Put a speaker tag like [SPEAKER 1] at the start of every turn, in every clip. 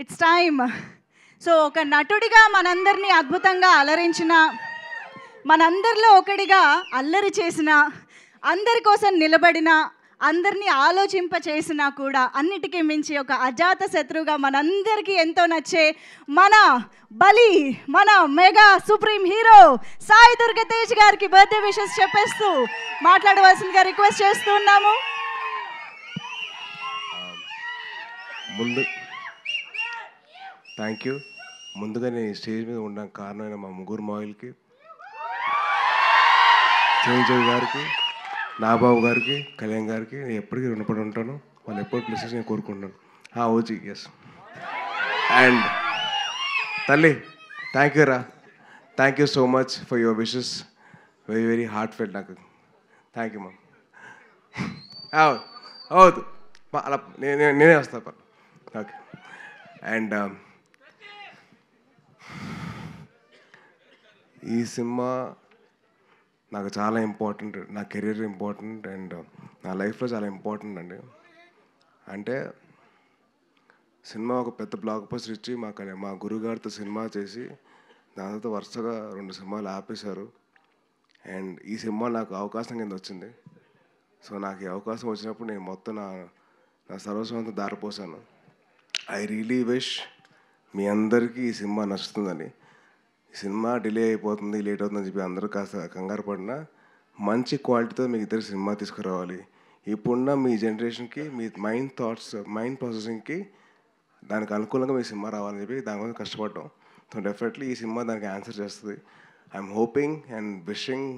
[SPEAKER 1] It's time. So ఒక నటుడిగా మనందరినీ అద్భుతంగా అలరించిన, మనందరిలో ఒకడిగా అల్లరి చేసిన, అందరి కోసం నిలబడిన, అందరినీ ఆలోచింప చేసినా కూడా అన్నిటికీ మించి ఒక అజాత శత్రువుగా మనందరికీ ఎంతో నచ్చే మన బలి, మన mega supreme hero Sai Durga Tej గారికి బర్త్డే విషెస్ చెప్పేస్తూ మాట్లాడవలసిందిగా రిక్వెస్ట్ చేస్తున్నాము.
[SPEAKER 2] Thank you. ముందుగా నేను స్టేజ్ మీద ఉండడానికి కారణమైన మా ముగ్గురు మాయిల్కి, చిరంజీవి గారికి, నాబాబు గారికి, కళ్యాణ్ గారికి నేను ఎప్పటికీ రుణపడి ఉంటాను. వాళ్ళు ఎప్పుడు ప్లేసెస్ నేను కోరుకుంటున్నాను. OG yes. అండ్ తల్లి థ్యాంక్ యూ రా, thank you so much for your wishes. Very very heartfelt నాకు. Thank you ma'am. అవుదు అలా నేనే వస్తాను. ఓకే. అండ్ ఈ సినిమా నాకు చాలా ఇంపార్టెంట్, నా కెరీర్ ఇంపార్టెంట్ అండ్ నా లైఫ్లో చాలా ఇంపార్టెంట్ అండి. అంటే సినిమా ఒక పెద్ద బ్లాక్ బస్టర్ ఇచ్చి మా గురుగారితో సినిమా చేసి దాని తర్వాత వరుసగా 2 సినిమాలు ఆపేశారు. అండ్ ఈ సినిమా నాకు అవకాశం కింద వచ్చింది. సో నాకు ఈ అవకాశం వచ్చినప్పుడు నేను మొత్తం నా సర్వస్వంతో దారిపోసాను. ఐ రియలీ విష్ మీ అందరికీ ఈ సినిమా నచ్చుతుందని. ఈ సినిమా డిలే అయిపోతుంది, లేట్ అవుతుందని చెప్పి అందరూ కాస్త కంగారు పడినా మంచి క్వాలిటీతో మీకు ఇద్దరు సినిమా తీసుకురావాలి. ఇప్పుడున్న మీ జనరేషన్కి, మీ మైండ్ ప్రాసెసింగ్కి దానికి అనుకూలంగా మీ సినిమా రావాలని చెప్పి దానికోసం కష్టపడ్డాం. సో డెఫినెట్లీ ఈ సినిమా దానికి ఆన్సర్ చేస్తుంది. I'm hoping and wishing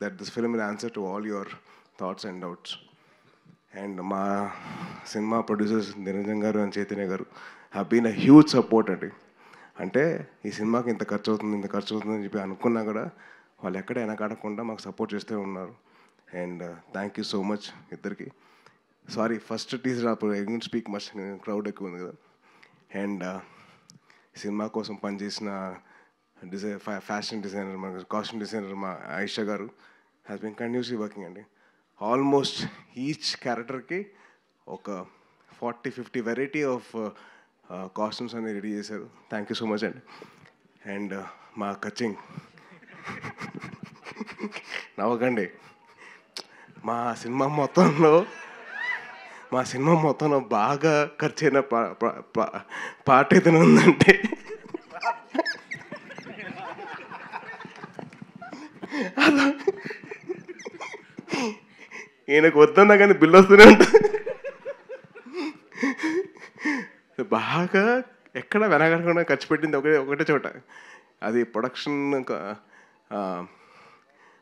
[SPEAKER 2] that this film will answer to all your thoughts and doubts. And మా cinema producers Niranjan garu and Chaitanya garu have been a huge support అండి. అంటే ఈ సినిమాకి ఇంత ఖర్చు అవుతుందని చెప్పి అనుకున్నా కూడా వాళ్ళు ఎక్కడ వెనకాడకుండా మాకు సపోర్ట్ చేస్తూ ఉన్నారు. And thank you so much ఇద్దరికి. సారీ ఫస్ట్ టీజర్ అప్పుడు I don't speak much, crowd ఎక్కువ ఉంది కదా. అండ్ సినిమా కోసం పనిచేసిన ఫ్యాషన్ డిజైనర్, మా కాస్ట్యూమ్ డిజైనర్ మా ఆయిషా గారు హ్యాస్ బీన్ కంటిన్యూస్లీ వర్కింగ్ అండి. ఆల్మోస్ట్ ఈచ్ క్యారెక్టర్కి ఒక 40-50 వెరైటీ ఆఫ్ కాస్ట్యూమ్స్ అన్ని రెడీ చేశారు. థ్యాంక్ యూ సో మచ్ అండి. అండ్ మా కచింగ్ నవ్వకండి. మా సినిమా మొత్తంలో బాగా ఖర్చైన పాట ఏదైనా ఉందంటే అలా ఈయనకు వద్దన్నా కానీ బిల్లు వస్తూనే ఉంటుంది. బాగా ఎక్కడ వెనకడకుండా ఖర్చు పెట్టింది ఒకటే చోట. అది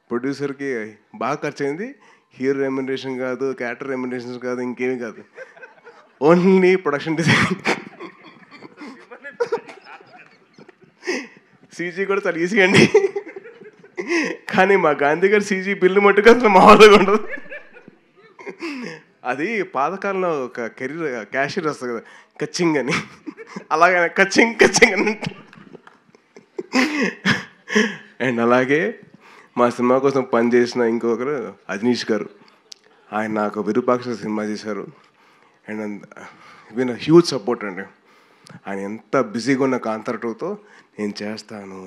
[SPEAKER 2] ప్రొడ్యూసర్కి బాగా ఖర్చు అయింది. హీరో రెమ్యునరేషన్ కాదు, క్యారెక్టర్ రెమ్యునరేషన్స్ కాదు, ఇంకేమీ కాదు, ఓన్లీ ప్రొడక్షన్ డిజైన్. సీజీ కూడా చాలా ఈజీగా అండి. కానీ మా గాంధీ గారు సీజీ బిల్లు మట్టుకు అసలు మామూలుగా ఉండదు. అది పాతకాలంలో ఒక క్యాషియర్ వస్తుంది కదా, కచ్చింగ్ అని, అలాగే కచ్చింగ్ అని. అండ్ అలాగే మా సినిమా కోసం పనిచేసిన ఇంకొకరు అజనీష్ గారు, ఆయన నాకు విరూపాక్ష సినిమా చేశారు. అండ్ విన్ హ్యూజ్ సపోర్ట్ అండి. ఆయన ఎంత బిజీగా ఉన్న కాంతార 2తో నేను చేస్తాను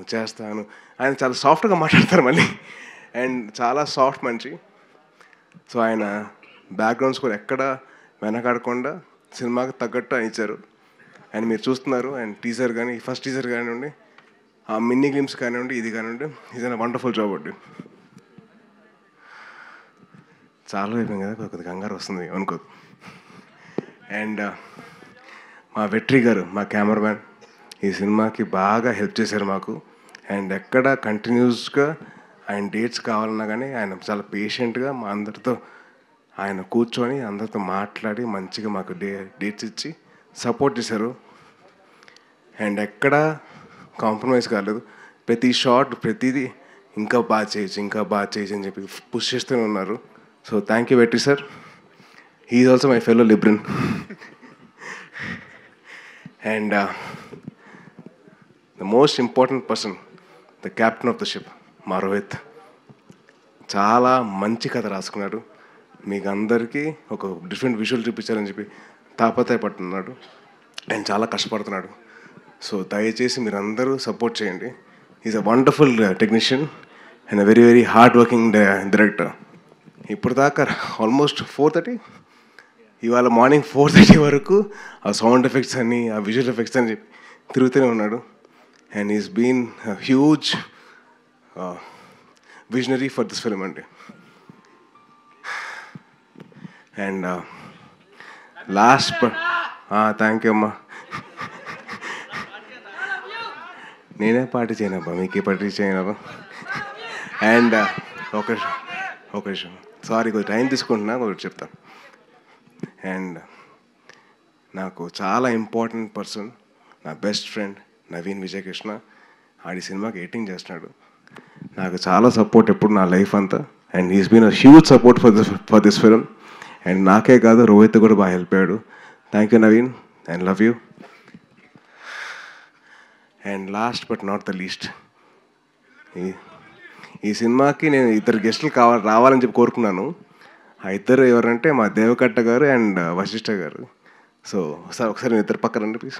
[SPEAKER 2] ఆయన చాలా సాఫ్ట్గా మాట్లాడతారు మళ్ళీ. అండ్ చాలా సాఫ్ట్ మనిషి. సో ఆయన బ్యాక్గ్రౌండ్ స్కోర్ ఎక్కడ వెనకాడకుండా సినిమాకి తగ్గట్టు ఆయన ఇచ్చారు. అండ్ మీరు చూస్తున్నారు. అండ్ టీజర్ కానీ, ఫస్ట్ టీజర్ కానివ్వండి, ఆ మినీ గ్లిమ్స్ కానివ్వండి, ఇది కానివ్వండి, ఇది వండర్ఫుల్ జాబ్ అండి. చాలా అయిపోయింది కదా, కొద్దిగా కంగారు వస్తుంది అనుకో. అండ్ మా వెట్రి గారు, మా కెమెరామ్యాన్, ఈ సినిమాకి బాగా హెల్ప్ చేశారు మాకు. అండ్ ఎక్కడ కంటిన్యూస్గా ఆయన డేట్స్ కావాలన్నా కానీ ఆయన చాలా పేషెంట్గా మా అందరితో ఆయన కూర్చొని అందరితో మాట్లాడి మంచిగా మాకు డేట్స్ ఇచ్చి సపోర్ట్ చేశారు. అండ్ ఎక్కడ కాంప్రమైజ్ కాలేదు. ప్రతి షాట్ ప్రతిదీ ఇంకా బాగా చేయొచ్చు అని చెప్పి పుష్ చేస్తూనే ఉన్నారు. So thank you Vetri sir. He is also my fellow Libran. And the most important person, the captain of the ship, మా రోహిత్, చాలా మంచి కథ రాసుకున్నాడు. మీకు అందరికీ ఒక డిఫరెంట్ విజువల్ చూపించాలని చెప్పి తాపత్రయపడుతున్నాడు. అండ్ చాలా కష్టపడుతున్నాడు. సో దయచేసి మీరందరూ సపోర్ట్ చేయండి. Is a wonderful technician and a very very hard working director. ఇప్పుడు దాకా ఆల్మోస్ట్ 4:30, ఇవాళ మార్నింగ్ 4:30 వరకు ఆ సౌండ్ ఎఫెక్ట్స్ అని, ఆ విజువల్ ఎఫెక్ట్స్ అని చెప్పి తిరుగుతూనే ఉన్నాడు. And is been huge visionary for this film అండి. అండ్ లాస్ట్ థ్యాంక్ యూ అమ్మా. నేనే పార్టీ చేయనబ్బా, మీకే పార్టీ చేయనబ్బా. అండ్ ఒక విషయం, సారీ కొద్దిగా టైం తీసుకుంటున్నా, ఒకటి చెప్తాను. అండ్ నాకు చాలా ఇంపార్టెంట్ పర్సన్, నా బెస్ట్ ఫ్రెండ్ నవీన్ విజయకృష్ణ. ఆడి సినిమాకి ఎడిటింగ్ చేస్తున్నాడు. నాకు చాలా సపోర్ట్ ఎప్పుడు నా లైఫ్ అంతా. And is been a huge support for this film. And నాకే కాదు, రోహిత్ కూడా బాగా హెల్ప్ అయ్యాడు. Thank you Naveen, and love you. And last but not the least, ఈ సినిమాకి నేను ఇద్దరు గెస్టులు రావాలని చెప్పి కోరుకున్నాను. ఆ ఇద్దరు ఎవరంటే మా దేవకట్ట గారు అండ్ వశిష్ఠ గారు. సో సార్ ఒకసారి నేను ఇద్దరు పక్కన రండి ప్లీజ్.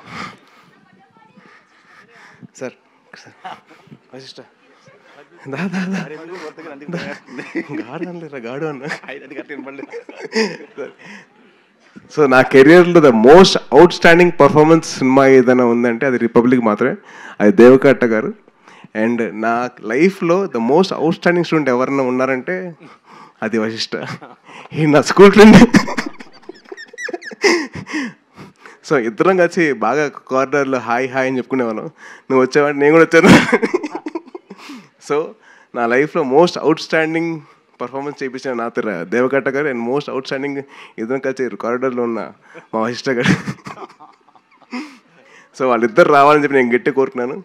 [SPEAKER 2] సార్ వశిష్ఠ గాడు అన్న. సో నా కెరియర్లో the most out standing performance cinema ఏదైనా ఉందంటే అది రిపబ్లిక్ మాత్రమే. అది దేవకట్ట గారు. అండ్ నా లైఫ్లో the most out standing student ఎవరన్నా ఉన్నారంటే అది వశిష్ఠ. ఈ నా స్కూల్ ఫ్రెండ్. సో ఇద్దరం కలిసి బాగా కార్నర్లో హాయ్ హాయ్ అని చెప్పుకునేవాళ్ళం. నువ్వు వచ్చావంటే నేను కూడా వచ్చాను. సో నా లైఫ్లో మోస్ట్ అవుట్ స్టాండింగ్ పర్ఫార్మెన్స్ చేయించిన నా దేవకట్ట గారు. అండ్ మోస్ట్ అవుట్ స్టాండింగ్ ఇద్దరం కలిసి కారిడార్లో ఉన్న మా వశిష్ఠ గారు. సో వాళ్ళిద్దరు రావాలని చెప్పి నేను గట్టి కోరుకున్నాను.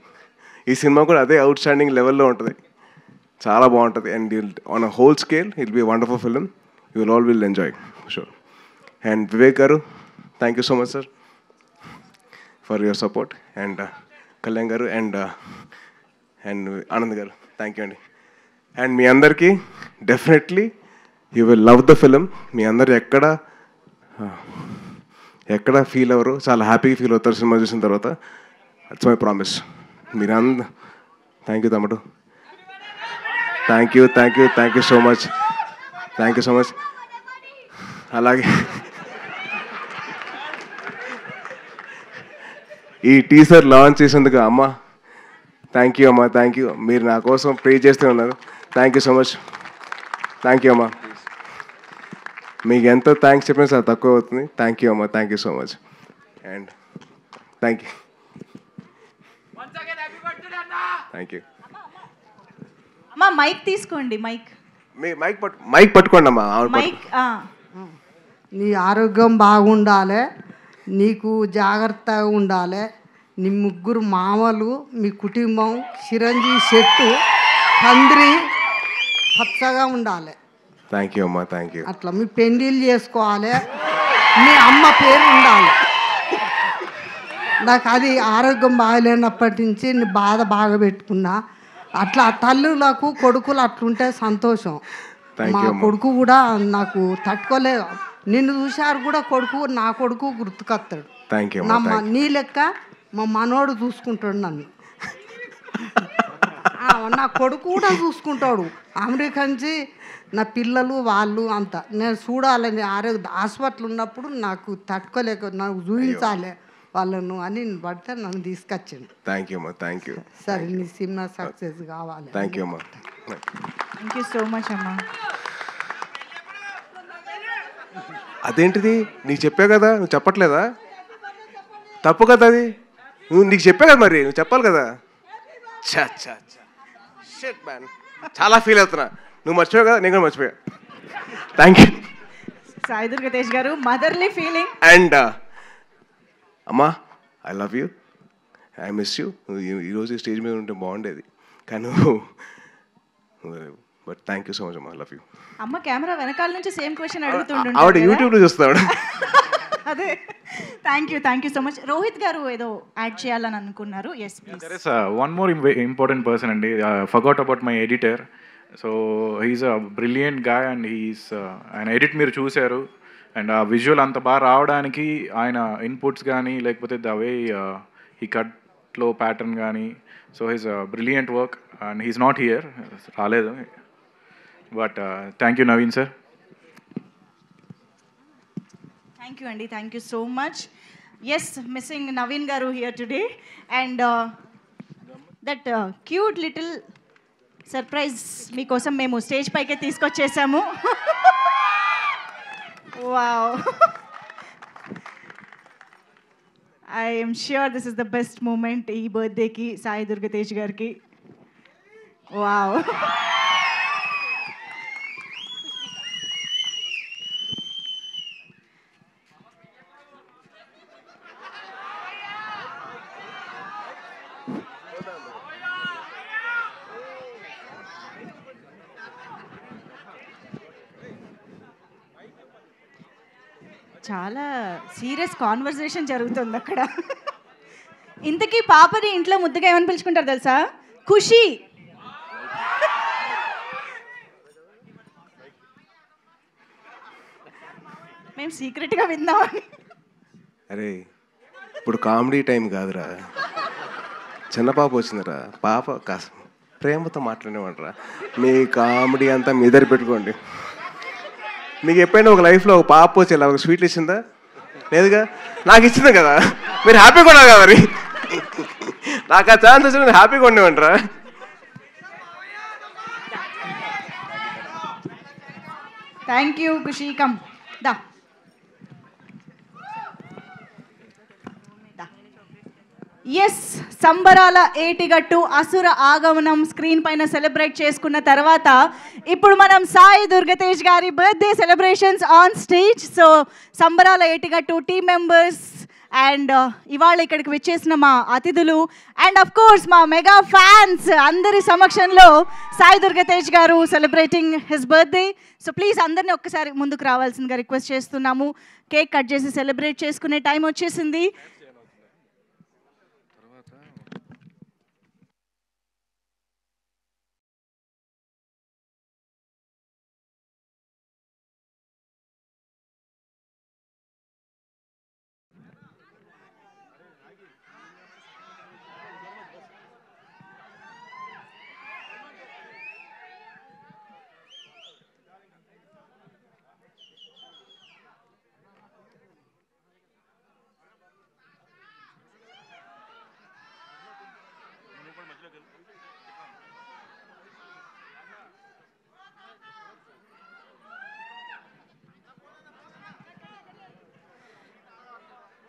[SPEAKER 2] ఈ సినిమా కూడా అదే అవుట్ స్టాండింగ్ లెవెల్లో ఉంటుంది, చాలా బాగుంటుంది. And on a whole scale it be wonderful film. You will all will enjoy sure. And Vivek garu, thank you so much sir for your support. And Kalyan garu and Anand garu, thank you అండి. And మీ అందరికీ definitely you will love the film. మీ అందరు ఎక్కడ feel అవ్వరు, చాలా హ్యాపీగా feel అవుతారు సినిమా చూసిన తర్వాత. It's my promise. మీరందరూ థ్యాంక్ యూ తమ్ముడు, థ్యాంక్ యూ సో మచ్. అలాగే ఈ టీజర్ లాంచ్ చేసేందుకు అమ్మ థ్యాంక్ యూ అమ్మా, థ్యాంక్ యూ. మీరు నా కోసం ప్రే చేస్తూ ఉన్నారు. Thank you so much. Thank you అమ్మా. మీకు ఎంత థ్యాంక్స్ చెప్పినా చాలా తక్కువ అవుతుంది. థ్యాంక్ యూ అమ్మా, thank you so much. And thank you.
[SPEAKER 1] అమ్మా మైక్ తీసుకోండి.
[SPEAKER 2] మైక్ పట్టుకోండి అమ్మా.
[SPEAKER 1] మైక్.
[SPEAKER 3] నీ ఆరోగ్యం బాగుండాలి, నీకు జాగ్రత్తగా ఉండాలి. నీ ముగ్గురు మామలు, మీ కుటుంబం చిరంజీవి చెట్టు పందిరి పచ్చగా ఉండాలి.
[SPEAKER 2] థ్యాంక్ యూ అమ్మా, థ్యాంక్ యూ.
[SPEAKER 3] అట్లా మీ పెళ్ళిళ్ళు చేసుకోవాలి, మీ అమ్మ పేరు ఉండాలి. నాకు అది ఆరోగ్యం బాగలేనప్పటి నుంచి నీ బాధ బాగా పెట్టుకున్నా. అట్లా తల్లులకు కొడుకులు అట్లుంటే సంతోషం. మా కొడుకు కూడా నాకు తట్టుకోలేదు. నిన్ను చూశారు కూడా నా కొడుకు గుర్తుకొస్తాడు. నీ లెక్క మా మనోడు చూసుకుంటాడు నన్ను. నా కొడుకు కూడా చూసుకుంటాడు. అమెరికా నుంచి నా పిల్లలు వాళ్ళు అంతా నేను చూడాలని హాస్పిటల్ ఉన్నప్పుడు నాకు తట్టుకోలేక నాకు చూపించాలి వాళ్ళను అని పడితే నన్ను తీసుకొచ్చింది.
[SPEAKER 2] థ్యాంక్ యూ అమ్మా, థ్యాంక్ యూ.
[SPEAKER 3] సరే నీ సినిమా సక్సెస్ కావాలి.
[SPEAKER 2] థ్యాంక్ యూ అమ్మా.
[SPEAKER 1] థ్యాంక్ యూ సో మచ్ అమ్మా.
[SPEAKER 2] అదేంటిది నీకు చెప్పా కదా, నువ్వు చెప్పట్లేదా? తప్పు కదా అది. నీకు చెప్పా కదా, మరి నువ్వు చెప్పాలి కదా. షిట్ మ్యాన్, చాలా ఫీల్ అవుతున్నా. నువ్వు మర్చిపోయావు కదా, నేను కూడా మర్చిపోయా. Thank you
[SPEAKER 1] Sai Durgatej garu. Motherly feeling.
[SPEAKER 2] And అమ్మా I love you, I miss you. ఈరోజు స్టేజ్ మీద ఉంటే బాగుండేది కానీ but thank you so much అమ్మా, లవ్ యూ.
[SPEAKER 1] అమ్మ కెమెరా వెనకాల నుంచి సేమ్ క్వశ్చన్ అడుగుతుండే.
[SPEAKER 2] ఆవిడ యూట్యూబ్లో చూస్తాడు.
[SPEAKER 1] అదే. Thank you so much. Rohit garu ఏదో యాడ్ చేయాలని అనుకున్నారు. Yes please.
[SPEAKER 4] There is one more important person అండి. Forgot about my editor. So he's a brilliant guy and ఆయన ఎడిట్ మీరు చూశారు. అండ్ ఆ విజువల్ అంత బాగా రావడానికి ఆయన ఇన్పుట్స్ కానీ లేకపోతే ద వే హీ కట్ షర్ట్లో ప్యాటర్న్ కానీ, so he's brilliant work and he's not here, రాలేదు. But thank you Naveen sir.
[SPEAKER 1] Thank you అండి, thank you so much. Yes, missing Naveen garu here today and that cute little surprise మీకోసం మేము stage పైకే తీసుకొచ్చేసాము. Wow, I'm sure this is the best moment ఈ బర్త్డేకి సాయి దుర్గతేజ్ గారికి. Wow, చాలా సీరియస్ కాన్వర్సేషన్ జరుగుతుంది అక్కడ. ఇంతకీ పాపని ఇంట్లో ముద్దుగా ఏమని పిలుచుకుంటారు తెలుసా? ఖుషి. మేము సీక్రెట్గా విందామని.
[SPEAKER 2] అరే ఇప్పుడు కామెడీ టైం కాదురా, చిన్న పాప వచ్చిందిరా, పాప కాస్త ప్రేమతో మాట్లాడేవాడరా. మీ కామెడీ అంతా మీ దగ్గర పెట్టుకోండి. మీకు ఎప్పుడైనా ఒక లైఫ్లో ఒక పాప వచ్చి ఇలా ఒక స్వీట్లు ఇచ్చిందా? లేదుగా. నాకు ఇచ్చింది కదా, మీరు హ్యాపీగా ఉన్నారు కదా. మరి నాకు ఆ ఛాన్స్ వచ్చి నేను హ్యాపీగా ఉండేవంటరా.
[SPEAKER 1] Thank you Khushi. కమ్ దా. ఎస్, సంబరాల ఏటిగట్టు అసుర ఆగమనం స్క్రీన్ పైన సెలబ్రేట్ చేసుకున్న తర్వాత ఇప్పుడు మనం సాయి దుర్గతేజ్ గారి birthday celebrations on stage. So సంబరాల ఏటిగట్టు టీమ్ మెంబర్స్ అండ్ ఇవాళ ఇక్కడికి విచ్చేసిన మా అతిథులు అండ్ అఫ్ కోర్స్ మా మెగా ఫ్యాన్స్ అందరి సమక్షంలో సాయి దుర్గతేజ్ గారు celebrating his birthday. So please అందరినీ ఒక్కసారి ముందుకు రావాల్సిందిగా రిక్వెస్ట్ చేస్తున్నాము. కేక్ కట్ చేసి సెలబ్రేట్ చేసుకునే టైం వచ్చేసింది.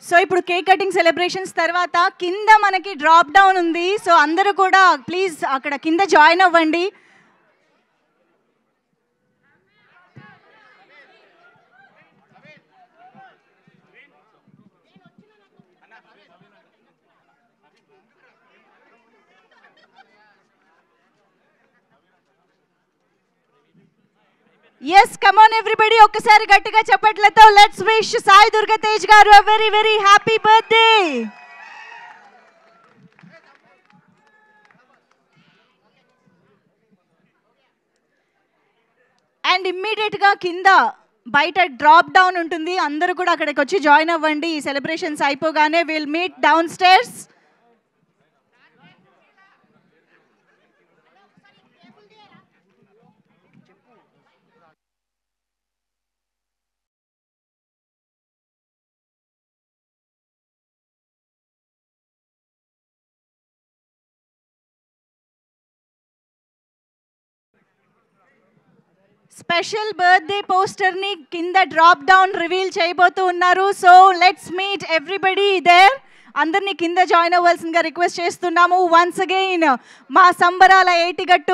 [SPEAKER 1] సో ఇప్పుడు కేక్ కటింగ్ సెలబ్రేషన్స్ తర్వాత కింద మనకి డ్రాప్ డౌన్ ఉంది. సో అందరూ కూడా ప్లీజ్ అక్కడ కింద జాయిన్ అవ్వండి. ఎస్, కమ్ ఆన్ ఎవ్రీబడి, ఒక్కసారి గట్టిగా చప్పట్లతో లెట్స్ విష్ సాయి దుర్గతేజ్ గారు a very very happy birthday. And immediate గా కింద బయట డ్రాప్ డౌన్ ఉంటుంది, అందరూ కూడా అక్కడికి వచ్చి జాయిన్ అవ్వండి. ఈ సెలబ్రేషన్స్ అయిపోగానే will meet downstairs. Special birthday poster ని కింద డ్రాప్ డౌన్ రివీల్ చేయబోతూ ఉన్నారు. So let's meet everybody there. అందరినీ కింద జాయిన్ అవ్వాల్సిందిగా రిక్వెస్ట్ చేస్తున్నాము. వన్స్ అగైన్ మా సంబరాల ఏటిగట్టు